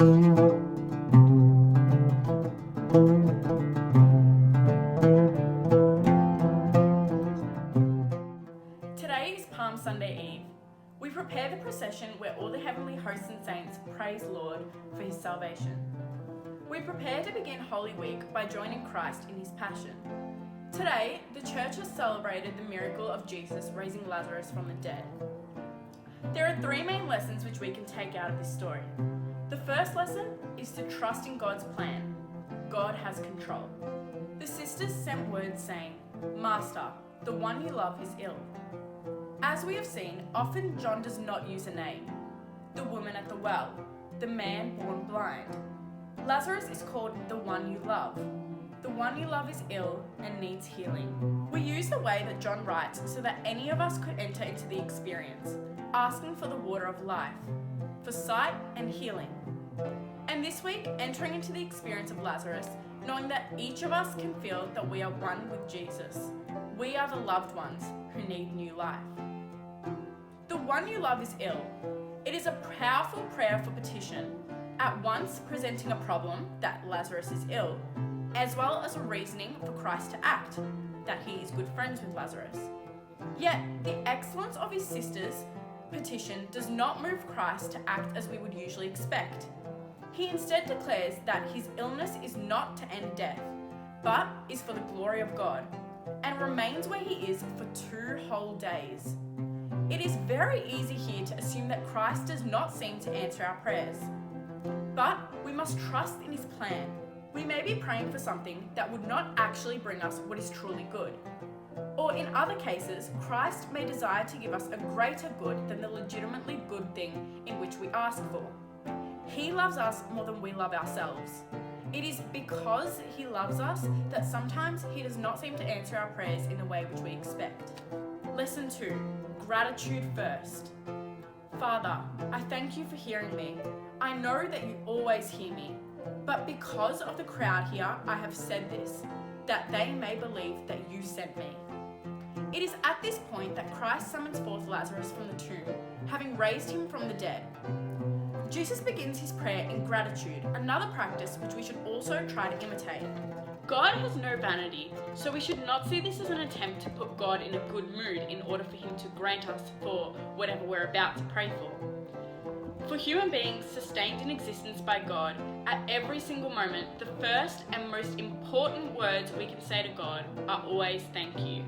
Today is Palm Sunday Eve. We prepare the procession where all the heavenly hosts and saints praise Lord for his salvation. We prepare to begin Holy Week by joining Christ in his passion. Today, the church has celebrated the miracle of Jesus raising Lazarus from the dead. There are three main lessons which we can take out of this story. The first lesson is to trust in God's plan. God has control. The sisters sent word saying, "Master, the one you love is ill." As we have seen, often John does not use a name. The woman at the well, the man born blind. Lazarus is called the one you love. The one you love is ill and needs healing. We use the way that John writes so that any of us could enter into the experience, asking for the water of life, for sight and healing. And this week, entering into the experience of Lazarus, knowing that each of us can feel that we are one with Jesus. We are the loved ones who need new life. The one you love is ill. It is a powerful prayer for petition, at once presenting a problem that Lazarus is ill, as well as a reasoning for Christ to act, that he is good friends with Lazarus. Yet, the excellence of his sister's petition does not move Christ to act as we would usually expect. He instead declares that his illness is not to end death, but is for the glory of God, and remains where he is for 2 whole days. It is very easy here to assume that Christ does not seem to answer our prayers. But we must trust in his plan. We may be praying for something that would not actually bring us what is truly good. Or in other cases, Christ may desire to give us a greater good than the legitimately good thing in which we ask for. He loves us more than we love ourselves. It is because he loves us that sometimes he does not seem to answer our prayers in the way which we expect. Lesson 2. Gratitude first. Father, I thank you for hearing me. I know that you always hear me. But because of the crowd here, I have said this, that they may believe that you sent me. It is at this point that Christ summons forth Lazarus from the tomb, having raised him from the dead. Jesus begins his prayer in gratitude, another practice which we should also try to imitate. God has no vanity, so we should not see this as an attempt to put God in a good mood in order for him to grant us for whatever we're about to pray for. For human beings sustained in existence by God, at every single moment, the first and most important words we can say to God are always thank you.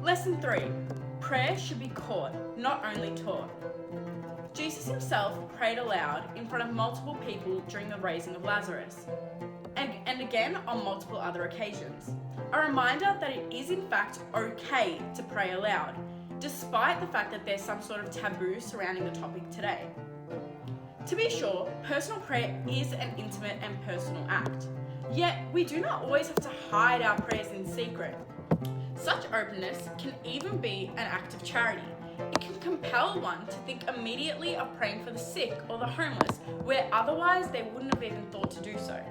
Lesson 3. Prayer should be caught, not only taught. Jesus himself prayed aloud in front of multiple people during the raising of Lazarus, and again on multiple other occasions. A reminder that it is in fact okay to pray aloud, despite the fact that there's some sort of taboo surrounding the topic today. To be sure, personal prayer is an intimate and personal act, yet we do not always have to hide our prayers in secret. Such openness can even be an act of charity. It can compel one to think immediately of praying for the sick or the homeless, where otherwise they wouldn't have even thought to do so.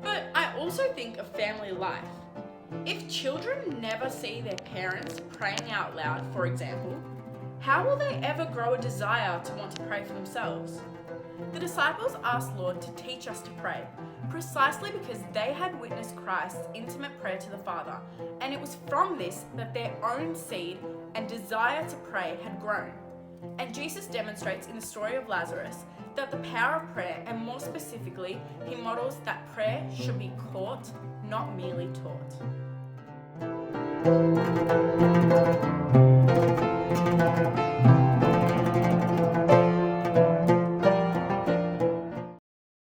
But I also think of family life. If children never see their parents praying out loud, for example, how will they ever grow a desire to want to pray for themselves? The disciples asked Lord to teach us to pray, precisely because they had witnessed Christ's intimate prayer to the Father, and it was from this that their own seed and desire to pray had grown. And Jesus demonstrates in the story of Lazarus that the power of prayer, and more specifically, he models that prayer should be caught, not merely taught.